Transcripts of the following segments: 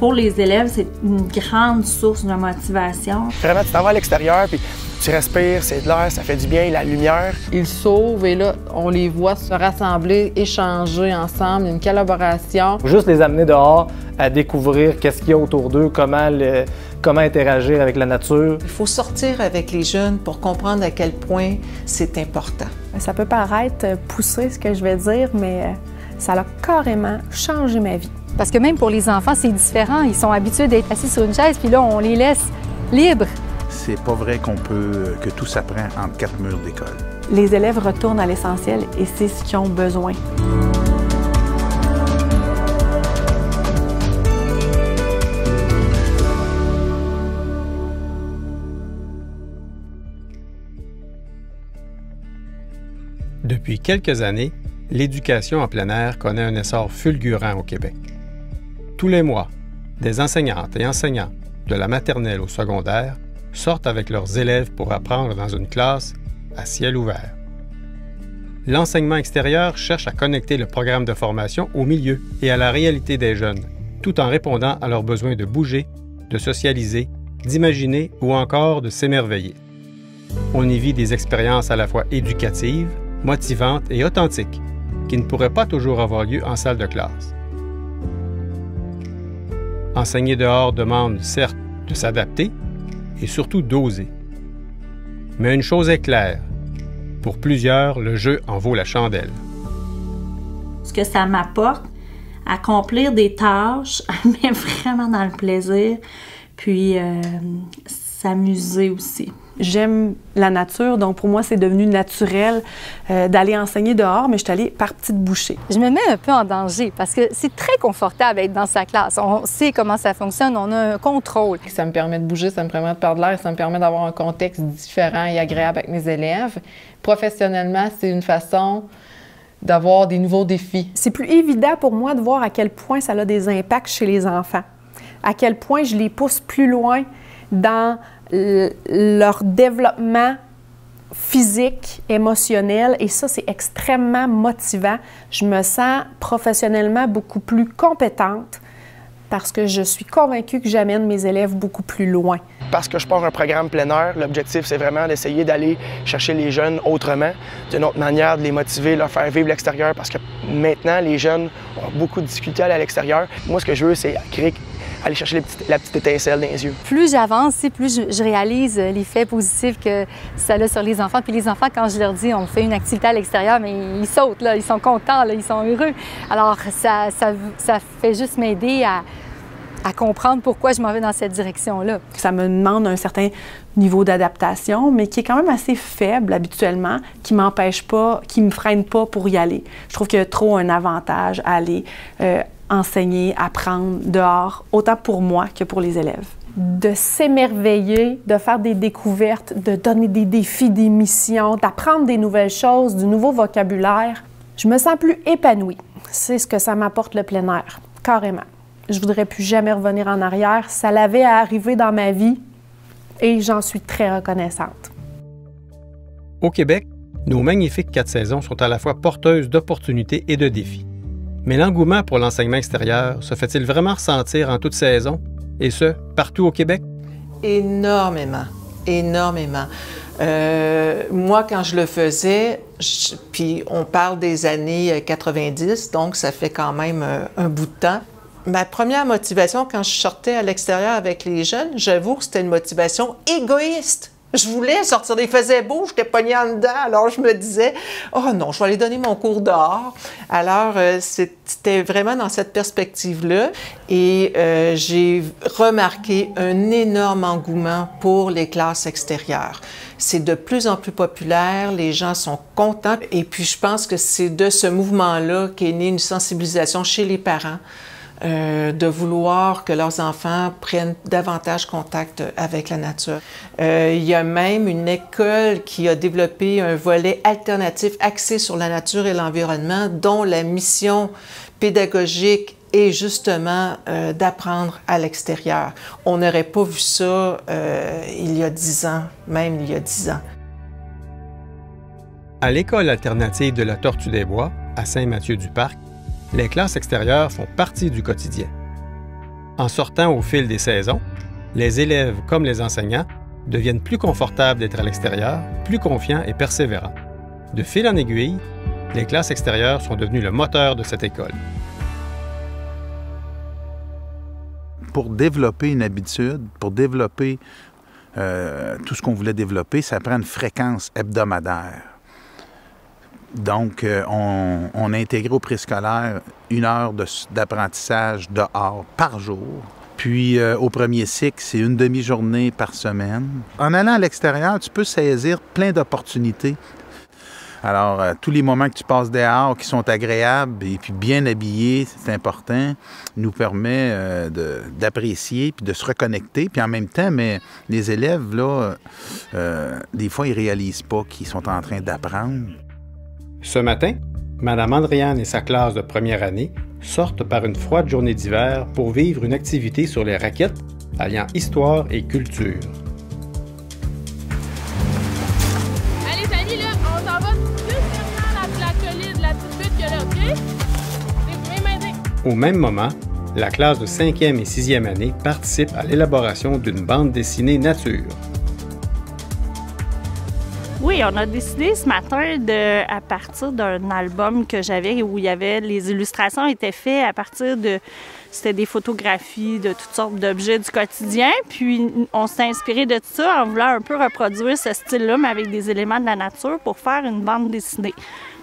pour les élèves, c'est une grande source de motivation. Vraiment, tu t'en vas à l'extérieur, puis tu respires, c'est de l'air, ça fait du bien, la lumière. Ils sauvent et là, on les voit se rassembler, échanger ensemble, une collaboration. Juste les amener dehors à découvrir qu'est-ce qu'il y a autour d'eux, comment interagir avec la nature. Il faut sortir avec les jeunes pour comprendre à quel point c'est important. Ça peut paraître poussé, ce que je vais dire, mais ça a carrément changé ma vie. Parce que même pour les enfants, c'est différent. Ils sont habitués d'être assis sur une chaise, puis là, on les laisse libres. C'est pas vrai que tout s'apprend entre 4 murs d'école. Les élèves retournent à l'essentiel et c'est ce qu'ils ont besoin. Depuis quelques années, l'éducation en plein air connaît un essor fulgurant au Québec. Tous les mois, des enseignantes et enseignants, de la maternelle au secondaire, sortent avec leurs élèves pour apprendre dans une classe à ciel ouvert. L'enseignement extérieur cherche à connecter le programme de formation au milieu et à la réalité des jeunes, tout en répondant à leurs besoins de bouger, de socialiser, d'imaginer ou encore de s'émerveiller. On y vit des expériences à la fois éducatives, motivantes et authentiques, qui ne pourraient pas toujours avoir lieu en salle de classe. Enseigner dehors demande certes de s'adapter et surtout d'oser. Mais une chose est claire, pour plusieurs, le jeu en vaut la chandelle. Ce que ça m'apporte, accomplir des tâches, mais vraiment dans le plaisir, puis s'amuser aussi. J'aime la nature, donc pour moi, c'est devenu naturel d'aller enseigner dehors, mais je suis allée par petites bouchées. Je me mets un peu en danger parce que c'est très confortable d'être dans sa classe. On sait comment ça fonctionne, on a un contrôle. Ça me permet de bouger, ça me permet de perdre l'air, ça me permet d'avoir un contexte différent et agréable avec mes élèves. Professionnellement, c'est une façon d'avoir des nouveaux défis. C'est plus évident pour moi de voir à quel point ça a des impacts chez les enfants, à quel point je les pousse plus loin dans leur développement physique, émotionnel, et ça, c'est extrêmement motivant. Je me sens professionnellement beaucoup plus compétente parce que je suis convaincue que j'amène mes élèves beaucoup plus loin. Parce que je pars un programme plein air, l'objectif, c'est vraiment d'essayer d'aller chercher les jeunes autrement, d'une autre manière, de les motiver, leur faire vivre l'extérieur, parce que maintenant, les jeunes ont beaucoup de difficultés à aller à l'extérieur. Moi, ce que je veux, c'est aller chercher la petite étincelle dans les yeux. Plus j'avance, plus je réalise l'effet positif que ça a sur les enfants. Puis les enfants, quand je leur dis on fait une activité à l'extérieur, mais ils sautent, là, ils sont contents, là, ils sont heureux. Alors ça fait juste m'aider à comprendre pourquoi je m'en vais dans cette direction-là. Ça me demande un certain niveau d'adaptation, mais qui est quand même assez faible habituellement, qui m'empêche pas, qui me freine pas pour y aller. Je trouve qu'il y a trop un avantage à aller enseigner, apprendre dehors, autant pour moi que pour les élèves. De s'émerveiller, de faire des découvertes, de donner des défis, des missions, d'apprendre des nouvelles choses, du nouveau vocabulaire. Je me sens plus épanouie. C'est ce que ça m'apporte le plein air, carrément. Je voudrais plus jamais revenir en arrière. Ça l'avait à arriver dans ma vie et j'en suis très reconnaissante. Au Québec, nos magnifiques 4 saisons sont à la fois porteuses d'opportunités et de défis. Mais l'engouement pour l'enseignement extérieur se fait-il vraiment ressentir en toute saison, et ce, partout au Québec? Énormément, énormément. Moi, quand je le faisais, puis on parle des années 90, donc ça fait quand même un bout de temps. Ma première motivation quand je sortais à l'extérieur avec les jeunes, j'avoue que c'était une motivation égoïste. Je voulais sortir, il faisait beau, j'étais pognée en dedans, alors je me disais « Oh non, je vais aller donner mon cours dehors ». Alors, c'était vraiment dans cette perspective-là et j'ai remarqué un énorme engouement pour les classes extérieures. C'est de plus en plus populaire, les gens sont contents et puis je pense que c'est de ce mouvement-là qu'est née une sensibilisation chez les parents. De vouloir que leurs enfants prennent davantage contact avec la nature. Il y a même une école qui a développé un volet alternatif axé sur la nature et l'environnement, dont la mission pédagogique est justement d'apprendre à l'extérieur. On n'aurait pas vu ça il y a 10 ans, même il y a 10 ans. À l'école alternative de la Tortue des Bois, à Saint-Mathieu-du-Parc, les classes extérieures font partie du quotidien. En sortant au fil des saisons, les élèves comme les enseignants deviennent plus confortables d'être à l'extérieur, plus confiants et persévérants. De fil en aiguille, les classes extérieures sont devenues le moteur de cette école. Pour développer une habitude, pour développer tout ce qu'on voulait développer, ça prend une fréquence hebdomadaire. Donc, on a intégré au préscolaire 1 heure d'apprentissage dehors par jour. Puis, au premier cycle, c'est une demi-journée par semaine. En allant à l'extérieur, tu peux saisir plein d'opportunités. Alors, tous les moments que tu passes dehors, qui sont agréables et puis bien habillés, c'est important, nous permet d'apprécier puis de se reconnecter. Puis en même temps, mais les élèves, là, des fois, ils ne réalisent pas qu'ils sont en train d'apprendre. Ce matin, Mme Andréane et sa classe de première année sortent par une froide journée d'hiver pour vivre une activité sur les raquettes alliant histoire et culture. Allez, les amis, là, on s'en va juste derrière la colline, la petite butte que là, OK? Vous pouvez m'aider. Au même moment, la classe de 5e et 6e année participe à l'élaboration d'une bande dessinée nature. Oui, on a décidé ce matin, à partir d'un album que j'avais où il y avait, les illustrations étaient faites à partir de, c'était des photographies de toutes sortes d'objets du quotidien. Puis on s'est inspiré de tout ça en voulant un peu reproduire ce style-là, mais avec des éléments de la nature pour faire une bande dessinée.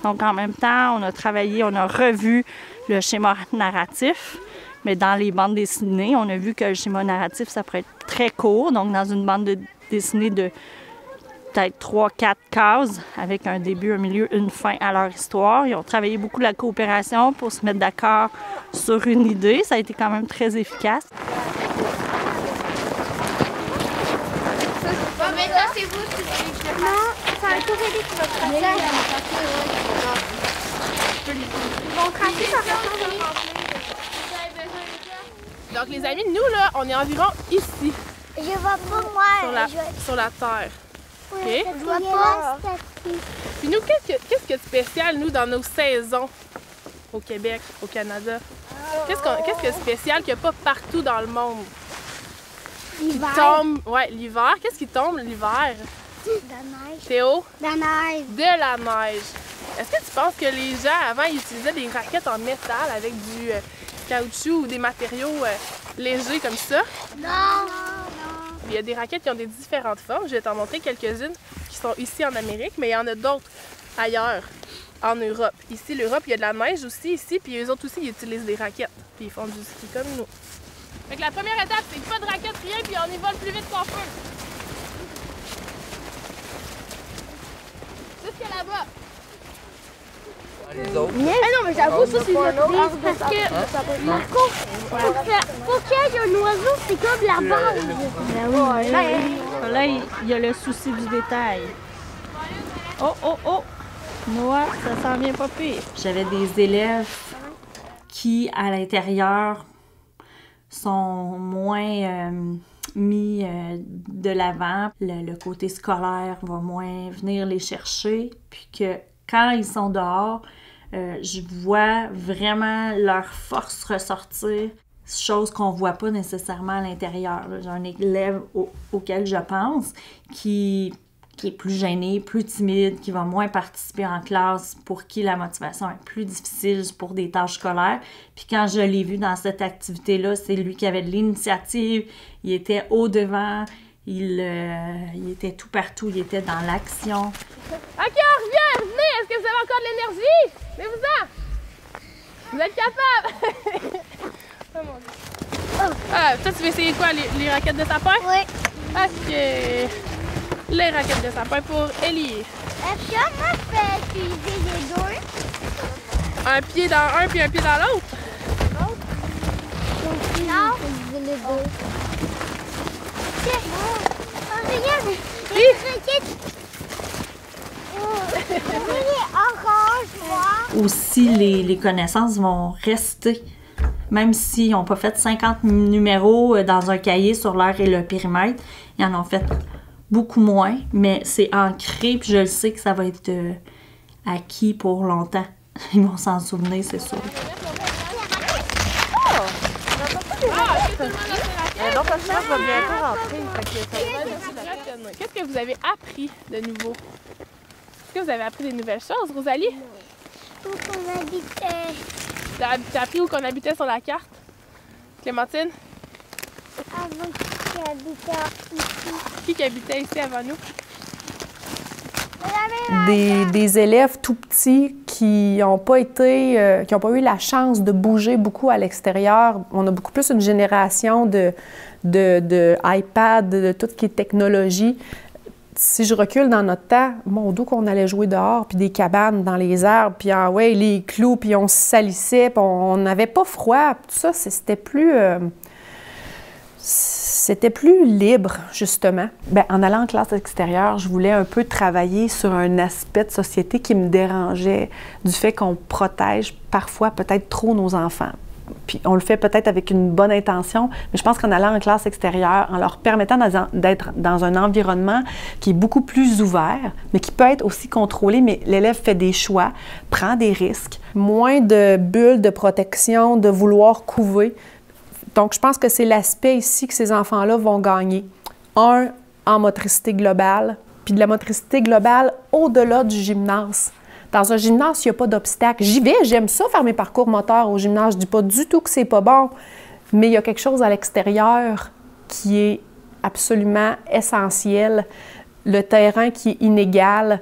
Donc en même temps, on a travaillé, on a revu le schéma narratif. Mais dans les bandes dessinées, on a vu que le schéma narratif, ça pourrait être très court. Donc dans une bande dessinée de peut-être 3-4 cases avec un début, un milieu, une fin à leur histoire. Ils ont travaillé beaucoup la coopération pour se mettre d'accord sur une idée. Ça a été quand même très efficace. Bon, mais ça, c'est vous qui le non, ça va tout aider qui va tracer. Ils vont tracer, ça va changer. Donc, les amis, nous, là, on est environ ici. Je vois pas moi. Sur la terre. Okay. Je vois pas. Puis nous, qu'est-ce qu'il y a de spécial, nous, dans nos saisons au Québec, au Canada? Qu'est-ce qu'il y a de spécial qu'il n'y a pas partout dans le monde? L'hiver. Ouais, l'hiver. Qu'est-ce qui tombe l'hiver? De la neige. Théo? De la neige. De la neige. Est-ce que tu penses que les gens, avant, ils utilisaient des raquettes en métal avec du caoutchouc ou des matériaux légers comme ça? Non. Il y a des raquettes qui ont des différentes formes. Je vais t'en montrer quelques-unes qui sont ici en Amérique, mais il y en a d'autres ailleurs, en Europe. Ici, l'Europe, il y a de la neige aussi, ici, puis eux autres aussi, ils utilisent des raquettes. Puis ils font du ski comme nous. Fait que la première étape, c'est pas de raquettes, rien, puis on y va le plus vite qu'on peut. Jusqu'à là-bas. Ah non, mais j'avoue, ça c'est notre base parce que pour qu'il y ait un oiseau, c'est comme la base. Là, il y a le souci du détail. Oh! Noah, ça s'en vient pas pire. J'avais des élèves qui, à l'intérieur, sont moins mis de l'avant. Le côté scolaire va moins venir les chercher. Puis que quand ils sont dehors, je vois vraiment leur force ressortir, chose qu'on ne voit pas nécessairement à l'intérieur. J'ai un élève auquel je pense qui est plus gêné, plus timide, qui va moins participer en classe, pour qui la motivation est plus difficile pour des tâches scolaires. Puis quand je l'ai vu dans cette activité-là, c'est lui qui avait de l'initiative, il était au-devant, il était tout partout, il était dans l'action. OK, on revient, revenez! Est-ce que vous avez encore de l'énergie? Venez-vous-en! Vous êtes capable! Oh mon Dieu. Ah, toi, tu veux essayer quoi? Les raquettes de sapin? Oui. OK. Les raquettes de sapin pour Ellie. Est-ce que moi, je peux utiliser les deux? Un pied dans un puis un pied dans l'autre? Non. Les deux. Regarde, oui. Aussi, les connaissances vont rester. Même s'ils n'ont pas fait 50 numéros dans un cahier sur l'heure et le périmètre, ils en ont fait beaucoup moins, mais c'est ancré, puis je le sais que ça va être acquis pour longtemps. Ils vont s'en souvenir, c'est sûr. Non, parce que je vais bientôt rentrer. Qu'est-ce que vous avez appris de nouveau? Est-ce que vous avez appris des nouvelles choses, Rosalie? Où qu'on habitait. T'as appris où qu'on habitait sur la carte? Clémentine? Avant qui habitait ici. Qui habitait ici avant nous? Des élèves tout petits qui n'ont pas eu la chance de bouger beaucoup à l'extérieur. On a beaucoup plus une génération de iPad, de tout ce qui est technologie. Si je recule dans notre temps, mon Dieu, qu'on allait jouer dehors, puis des cabanes dans les arbres, puis ouais, les clous, puis on se salissait, puis on n'avait pas froid. Tout ça, c'était plus libre, justement. Bien, en allant en classe extérieure, je voulais un peu travailler sur un aspect de société qui me dérangeait, du fait qu'on protège parfois peut-être trop nos enfants. Puis on le fait peut-être avec une bonne intention, mais je pense qu'en allant en classe extérieure, en leur permettant d'être dans un environnement qui est beaucoup plus ouvert, mais qui peut être aussi contrôlé, mais l'élève fait des choix, prend des risques, moins de bulles de protection, de vouloir couver. Donc, je pense que c'est l'aspect ici que ces enfants-là vont gagner. Un, en motricité globale, puis de la motricité globale au-delà du gymnase. Dans un gymnase, il n'y a pas d'obstacle. J'y vais, j'aime ça faire mes parcours moteurs au gymnase. Je ne dis pas du tout que c'est pas bon, mais il y a quelque chose à l'extérieur qui est absolument essentiel. Le terrain qui est inégal,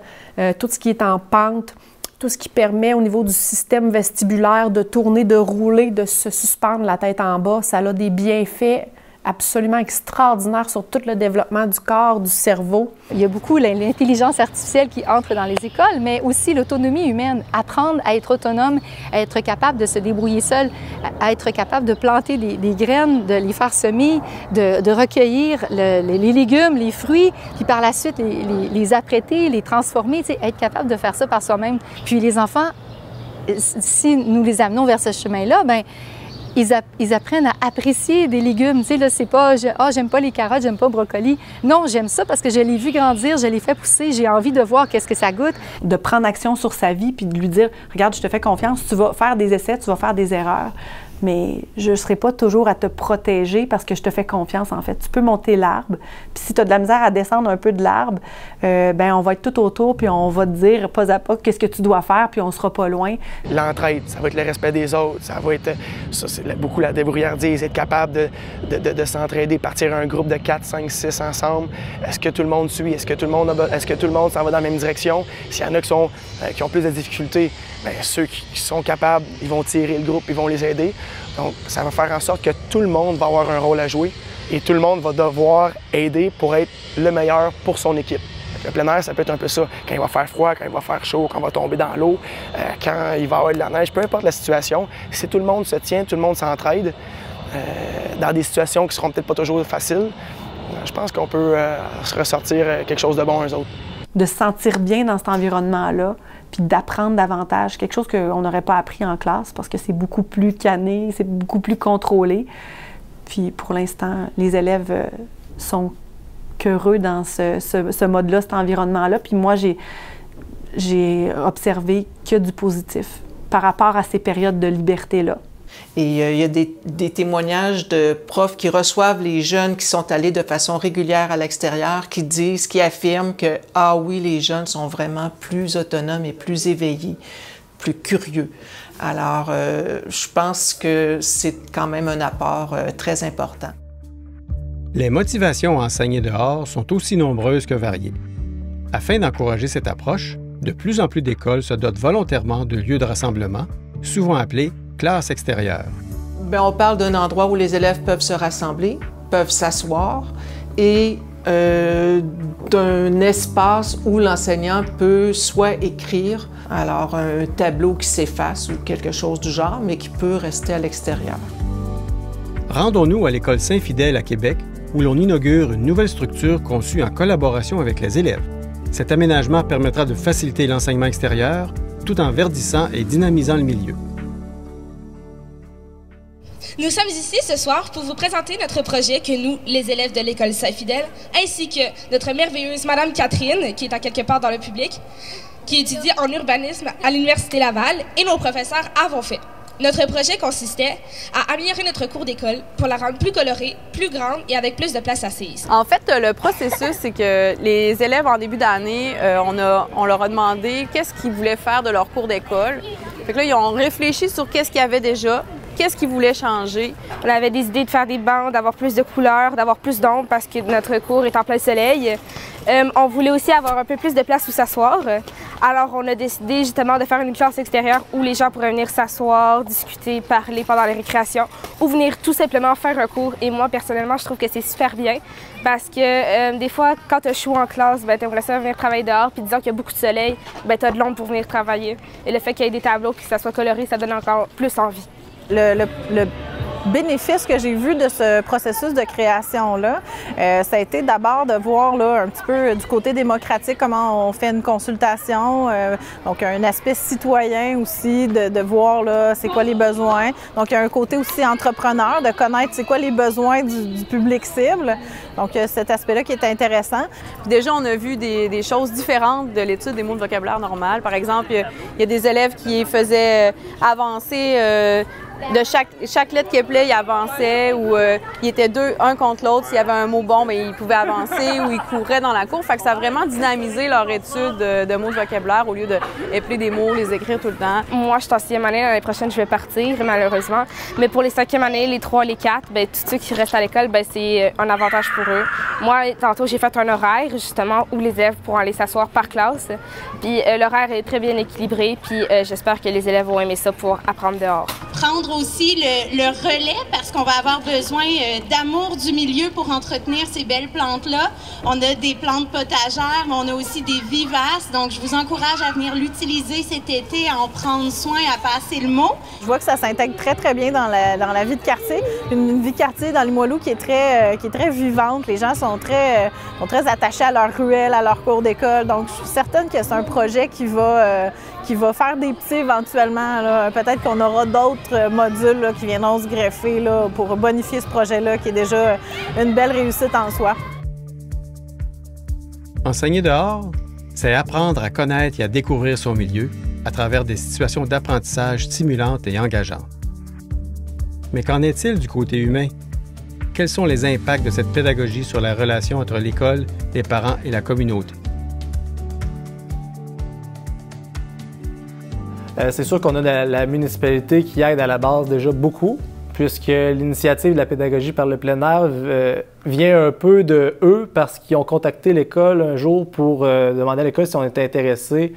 tout ce qui est en pente, tout ce qui permet au niveau du système vestibulaire de tourner, de rouler, de se suspendre la tête en bas, ça a des bienfaits absolument extraordinaire sur tout le développement du corps, du cerveau. Il y a beaucoup l'intelligence artificielle qui entre dans les écoles, mais aussi l'autonomie humaine. Apprendre à être autonome, à être capable de se débrouiller seul, à être capable de planter des graines, de les faire semer, de recueillir les légumes, les fruits, puis par la suite les apprêter, les transformer, être capable de faire ça par soi-même. Puis les enfants, si nous les amenons vers ce chemin-là, bien, ils apprennent à apprécier des légumes. Tu sais, là, c'est pas « Ah, j'aime pas les carottes, j'aime pas le brocoli ». Non, j'aime ça parce que je l'ai vu grandir, je l'ai fait pousser, j'ai envie de voir qu'est-ce que ça goûte. De prendre action sur sa vie puis de lui dire « Regarde, je te fais confiance, tu vas faire des essais, tu vas faire des erreurs. » Mais je ne serai pas toujours à te protéger parce que je te fais confiance, en fait. Tu peux monter l'arbre, puis si tu as de la misère à descendre un peu de l'arbre, ben on va être tout autour, puis on va te dire pas à pas qu'est-ce que tu dois faire, puis on ne sera pas loin. L'entraide, ça va être le respect des autres, ça va être, ça c'est beaucoup la débrouillardise, être capable de s'entraider, partir un groupe de 4, 5, 6 ensemble. Est-ce que tout le monde suit? Est-ce que tout le monde s'en va dans la même direction? S'il y en a qui ont plus de difficultés, bien, ceux qui sont capables, ils vont tirer le groupe, ils vont les aider. Donc, ça va faire en sorte que tout le monde va avoir un rôle à jouer et tout le monde va devoir aider pour être le meilleur pour son équipe. Le plein air, ça peut être un peu ça. Quand il va faire froid, quand il va faire chaud, quand on va tomber dans l'eau, quand il va y avoir de la neige, peu importe la situation, si tout le monde se tient, tout le monde s'entraide, dans des situations qui ne seront peut-être pas toujours faciles, je pense qu'on peut se ressortir quelque chose de bon eux autres. De se sentir bien dans cet environnement-là, puis d'apprendre davantage, quelque chose qu'on n'aurait pas appris en classe parce que c'est beaucoup plus canné, c'est beaucoup plus contrôlé. Puis pour l'instant, les élèves sont qu'heureux dans ce mode-là, cet environnement-là. Puis moi, j'ai observé que du positif par rapport à ces périodes de liberté-là. Et il y a des témoignages de profs qui reçoivent les jeunes qui sont allés de façon régulière à l'extérieur, qui affirment que, ah oui, les jeunes sont vraiment plus autonomes et plus éveillés, plus curieux. Alors, je pense que c'est quand même un apport très important. Les motivations à enseigner dehors sont aussi nombreuses que variées. Afin d'encourager cette approche, de plus en plus d'écoles se dotent volontairement de lieux de rassemblement, souvent appelés classe extérieure. Bien, on parle d'un endroit où les élèves peuvent se rassembler, peuvent s'asseoir et d'un espace où l'enseignant peut soit écrire, alors un tableau qui s'efface ou quelque chose du genre, mais qui peut rester à l'extérieur. Rendons-nous à l'École Saint-Fidèle à Québec, où l'on inaugure une nouvelle structure conçue en collaboration avec les élèves. Cet aménagement permettra de faciliter l'enseignement extérieur tout en verdissant et dynamisant le milieu. Nous sommes ici ce soir pour vous présenter notre projet que nous, les élèves de l'École Saint-Fidèle, ainsi que notre merveilleuse Madame Catherine, qui est à quelque part dans le public, qui étudie en urbanisme à l'Université Laval, et nos professeurs avons fait. Notre projet consistait à améliorer notre cour d'école pour la rendre plus colorée, plus grande et avec plus de place assise. En fait, le processus, c'est que les élèves en début d'année, on leur a demandé qu'est-ce qu'ils voulaient faire de leur cours d'école. Fait que là, ils ont réfléchi sur qu'est-ce qu'il y avait déjà, qu'est-ce qu'ils voulaient changer. On avait des idées de faire des bancs, d'avoir plus de couleurs, d'avoir plus d'ombre parce que notre cours est en plein soleil. On voulait aussi avoir un peu plus de place où s'asseoir. Alors, on a décidé justement de faire une classe extérieure où les gens pourraient venir s'asseoir, discuter, parler pendant les récréations ou venir tout simplement faire un cours. Et moi, personnellement, je trouve que c'est super bien parce que des fois, quand tu as chaud en classe, tu aimerais ça venir travailler dehors. Puis disant qu'il y a beaucoup de soleil, tu as de l'ombre pour venir travailler. Et le fait qu'il y ait des tableaux et que ça soit coloré, ça donne encore plus envie. Le bénéfice que j'ai vu de ce processus de création-là, ça a été d'abord de voir là, un petit peu du côté démocratique comment on fait une consultation, donc un aspect citoyen aussi, de voir là, c'est quoi les besoins. Donc il y a un côté aussi entrepreneur, de connaître c'est quoi les besoins du public cible. Donc cet aspect-là qui est intéressant. Puis déjà, on a vu des choses différentes de l'étude des mots de vocabulaire normal. Par exemple, il y a des élèves qui faisaient avancer de chaque lettre qui plaît, il avançait ou il était deux, un contre l'autre. S'il y avait un mot bon, bien, ils pouvaient avancer ou ils couraient dans la cour. Fait que ça a vraiment dynamisé leur étude de mots de vocabulaire au lieu d'épeler des mots, les écrire tout le temps. Moi, je suis en 6e année. L'année prochaine, je vais partir, malheureusement. Mais pour les 5e années, les 3, les 4, bien, tous ceux qui restent à l'école, bien, c'est un avantage pour eux. Moi, tantôt, j'ai fait un horaire, justement, où les élèves pourront aller s'asseoir par classe. Puis l'horaire est très bien équilibré. Puis j'espère que les élèves vont aimer ça pour apprendre dehors. Prendre aussi le relais parce qu'on va avoir besoin d'amour du milieu pour entretenir ces belles plantes-là. On a des plantes potagères, mais on a aussi des vivaces. Donc, je vous encourage à venir l'utiliser cet été, à en prendre soin, à passer le mot. Je vois que ça s'intègre très, très bien dans la vie de quartier. Une vie de quartier dans Limoilou qui est très vivante. Les gens sont très attachés à leur ruelle, à leur cours d'école. Donc, je suis certaine que c'est un projet qui va faire des petits éventuellement. Peut-être qu'on aura d'autres modules là, qui viendront se greffer là, pour bonifier ce projet-là qui est déjà une belle réussite en soi. Enseigner dehors, c'est apprendre à connaître et à découvrir son milieu à travers des situations d'apprentissage stimulantes et engageantes. Mais qu'en est-il du côté humain? Quels sont les impacts de cette pédagogie sur la relation entre l'école, les parents et la communauté? C'est sûr qu'on a la municipalité qui aide à la base déjà beaucoup, puisque l'initiative de la pédagogie par le plein air vient un peu de eux parce qu'ils ont contacté l'école un jour pour demander à l'école si on était intéressé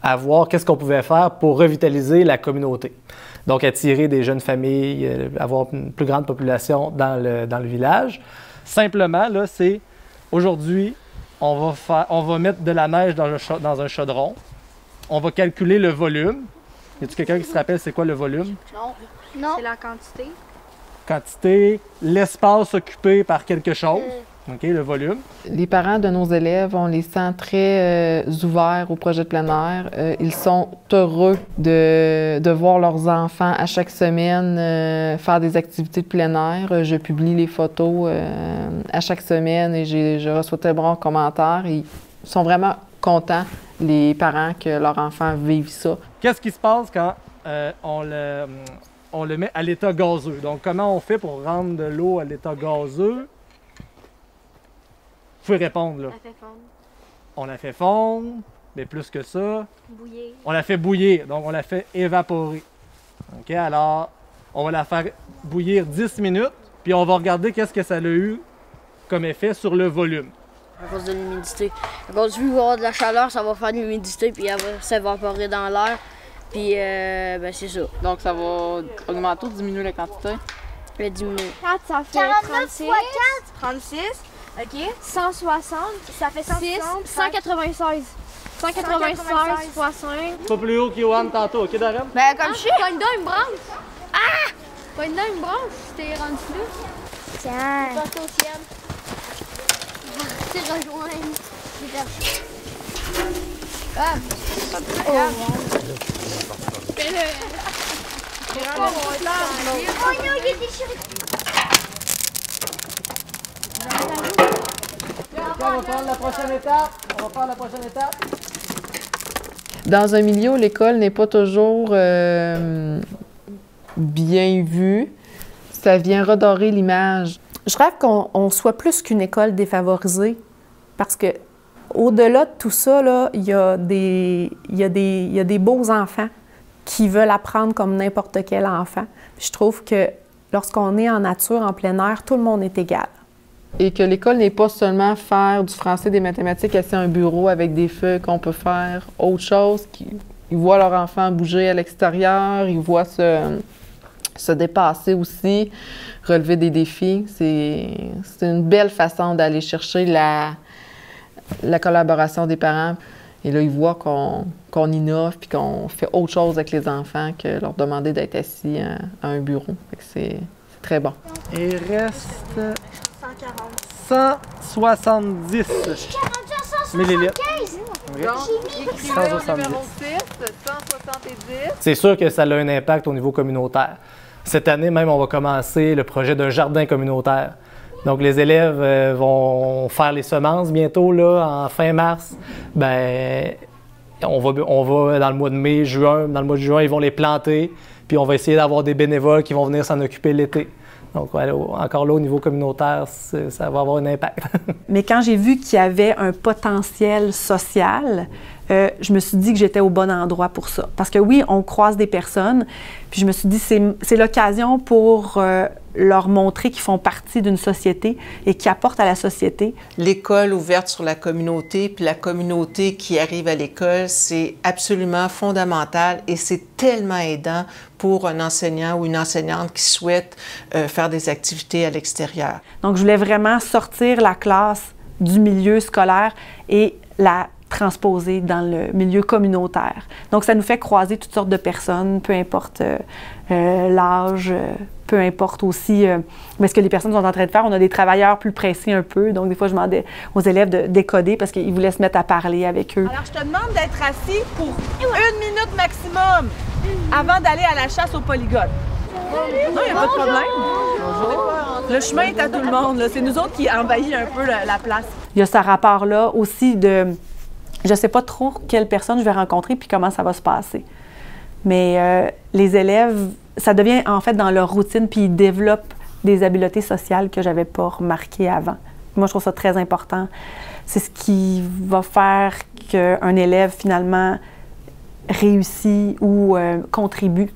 à voir qu'est-ce qu'on pouvait faire pour revitaliser la communauté. Donc attirer des jeunes familles, avoir une plus grande population dans le village. Simplement, là, c'est aujourd'hui, on va mettre de la neige dans un chaudron. On va calculer le volume. Y a-t-il quelqu'un qui se rappelle c'est quoi le volume? Non. C'est la quantité. Quantité, l'espace occupé par quelque chose. OK, le volume. Les parents de nos élèves, on les sent très ouverts au projet de plein air. Ils sont heureux de voir leurs enfants à chaque semaine faire des activités de plein air. Je publie les photos à chaque semaine et je reçois de bons commentaires. Ils sont vraiment contents, les parents, que leurs enfants vivent ça. Qu'est-ce qui se passe quand on le met à l'état gazeux? Donc, comment on fait pour rendre de l'eau à l'état gazeux? Vous pouvez répondre, là. On la fait fondre. On la fait fondre, mais plus que ça. Bouillir. On la fait bouillir, donc on la fait évaporer. OK, alors, on va la faire bouillir 10 minutes, puis on va regarder qu'est-ce que ça a eu comme effet sur le volume. À cause de l'humidité. À cause du avoir de la chaleur, ça va faire de l'humidité, puis elle va s'évaporer dans l'air. Puis, ben, c'est ça. Donc, ça va augmenter ou diminuer la quantité? Elle va diminuer. 4, ça fait 36. 36. OK. 160, ça fait 6, 196. 196 fois 5. Pas plus haut qu'Yohan tantôt, OK, Darren? Ben, comme je suis. Pas une dent, une branche. Ah! Pas une dent, une branche. T'es rendu plus. Tiens. Je passe au ciel. Tu rejoindre. Ah! Oh, non, il est déchiré. On va faire la prochaine étape. Dans un milieu où l'école n'est pas toujours bien vu. Ça vient redorer l'image. Je rêve qu'on soit plus qu'une école défavorisée parce que au-delà de tout ça, là, il y a des beaux enfants qui veulent apprendre comme n'importe quel enfant. Puis je trouve que lorsqu'on est en nature, en plein air, tout le monde est égal. Et que l'école n'est pas seulement faire du français, des mathématiques, assis à un bureau avec des feuilles, qu'on peut faire autre chose. Ils voient leur enfant bouger à l'extérieur, ils voient se dépasser aussi, relever des défis. C'est une belle façon d'aller chercher la collaboration des parents. Et là, ils voient qu'on innove puis qu'on fait autre chose avec les enfants que leur demander d'être assis à un bureau. C'est très bon. Il reste 170 millilitres. C'est sûr que ça a un impact au niveau communautaire. Cette année même, on va commencer le projet d'un jardin communautaire. Donc, les élèves vont faire les semences bientôt, là, en fin mars. Bien, on va dans le mois de mai, juin. Dans le mois de juin, ils vont les planter. Puis, on va essayer d'avoir des bénévoles qui vont venir s'en occuper l'été. Donc, voilà, encore là, au niveau communautaire, ça va avoir un impact. Mais quand j'ai vu qu'il y avait un potentiel social, je me suis dit que j'étais au bon endroit pour ça. Parce que oui, on croise des personnes, puis je me suis dit c'est l'occasion pour leur montrer qu'ils font partie d'une société et qu'ils apportent à la société. L'école ouverte sur la communauté, puis la communauté qui arrive à l'école, c'est absolument fondamental et c'est tellement aidant pour un enseignant ou une enseignante qui souhaite faire des activités à l'extérieur. Donc, je voulais vraiment sortir la classe du milieu scolaire et la transposer dans le milieu communautaire. Donc, ça nous fait croiser toutes sortes de personnes, peu importe l'âge, peu importe aussi ce que les personnes sont en train de faire. On a des travailleurs plus pressés un peu, donc des fois, je demandais aux élèves de décoder parce qu'ils voulaient se mettre à parler avec eux. Alors, je te demande d'être assis pour 1 minute maximum avant d'aller à la chasse au polygone. Non, il n'y a pas de problème. Bonjour. Le chemin est à tout le monde. C'est nous autres qui envahissons un peu la place. Il y a ce rapport-là aussi de... Je ne sais pas trop quelle personne je vais rencontrer puis comment ça va se passer. Mais les élèves, ça devient en fait dans leur routine puis ils développent des habiletés sociales que je n'avais pas remarquées avant. Moi, je trouve ça très important. C'est ce qui va faire qu'un élève, finalement, réussit ou contribue.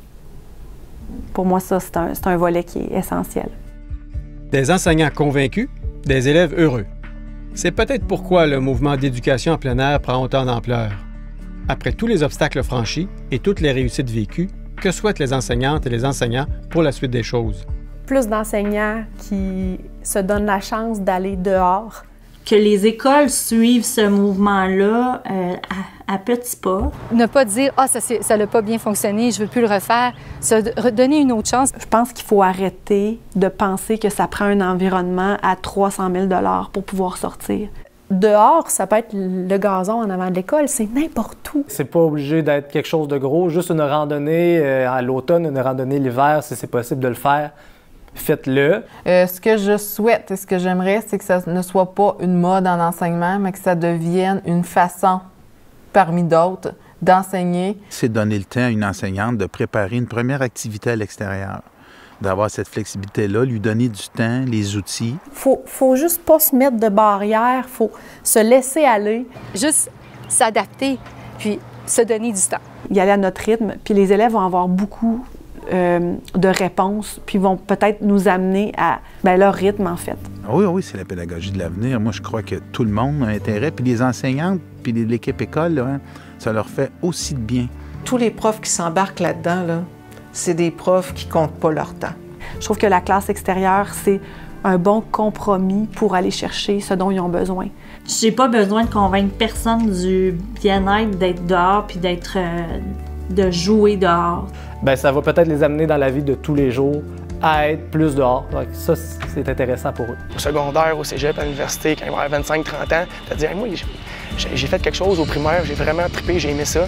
Pour moi, ça, c'est un volet qui est essentiel. Des enseignants convaincus, des élèves heureux. C'est peut-être pourquoi le mouvement d'éducation en plein air prend autant d'ampleur. Après tous les obstacles franchis et toutes les réussites vécues, que souhaitent les enseignantes et les enseignants pour la suite des choses? Plus d'enseignants qui se donnent la chance d'aller dehors. Que les écoles suivent ce mouvement-là à petits pas. Ne pas dire « Ah, ça n'a pas bien fonctionné, je ne veux plus le refaire », se donner une autre chance. Je pense qu'il faut arrêter de penser que ça prend un environnement à 300 000 $ pour pouvoir sortir. Dehors, ça peut être le gazon en avant de l'école, c'est n'importe où. C'est pas obligé d'être quelque chose de gros, juste une randonnée à l'automne, une randonnée l'hiver, si c'est possible de le faire. Faites-le. Ce que je souhaite et ce que j'aimerais, c'est que ça ne soit pas une mode en enseignement, mais que ça devienne une façon, parmi d'autres, d'enseigner. C'est donner le temps à une enseignante de préparer une première activité à l'extérieur, d'avoir cette flexibilité-là, lui donner du temps, les outils. Faut juste pas se mettre de barrières, faut se laisser aller. Juste s'adapter, puis se donner du temps. Y aller à notre rythme, puis les élèves vont avoir beaucoup de réponses, puis vont peut-être nous amener à leur rythme, en fait. Oui, c'est la pédagogie de l'avenir. Moi, je crois que tout le monde a intérêt, puis les enseignantes, puis l'équipe école, là, hein, ça leur fait aussi de bien. Tous les profs qui s'embarquent là-dedans, là, c'est des profs qui comptent pas leur temps. Je trouve que la classe extérieure, c'est un bon compromis pour aller chercher ce dont ils ont besoin. J'ai pas besoin de convaincre personne du bien-être d'être dehors puis de jouer dehors. Bien, ça va peut-être les amener dans la vie de tous les jours à être plus dehors. Donc, ça, c'est intéressant pour eux. Au secondaire, au cégep, à l'université, quand ils vont avoir 25-30 ans, tu vas dire « Moi, j'ai fait quelque chose au primaire, j'ai vraiment trippé, j'ai aimé ça.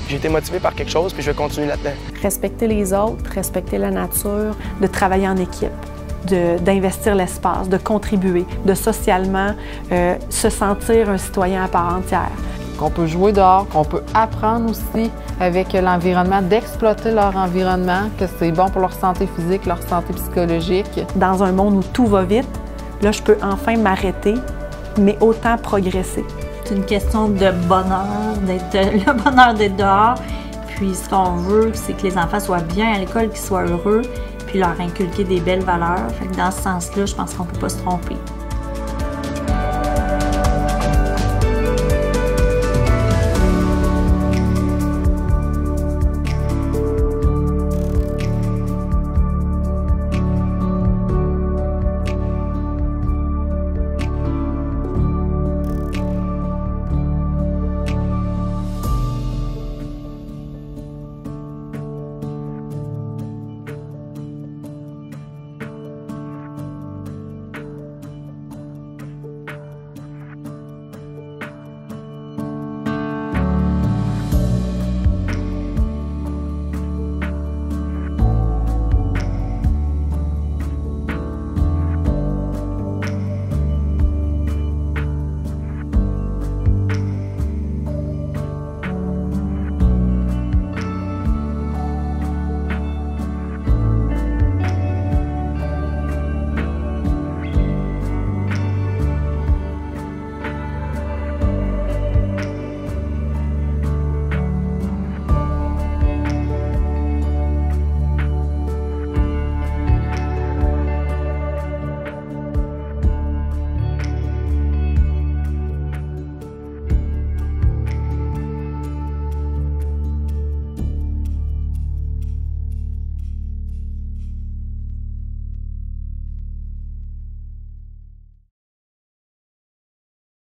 J'ai été motivé par quelque chose, puis je vais continuer là-dedans. » Respecter les autres, respecter la nature, de travailler en équipe, d'investir l'espace, de contribuer, de socialement se sentir un citoyen à part entière. qu'on peut jouer dehors, qu'on peut apprendre aussi avec l'environnement, d'exploiter leur environnement, que c'est bon pour leur santé physique, leur santé psychologique. Dans un monde où tout va vite, là, je peux enfin m'arrêter, mais autant progresser. C'est une question de bonheur, le bonheur d'être dehors. Puis ce qu'on veut, c'est que les enfants soient bien à l'école, qu'ils soient heureux, puis leur inculquer des belles valeurs. Fait que dans ce sens-là, je pense qu'on ne peut pas se tromper.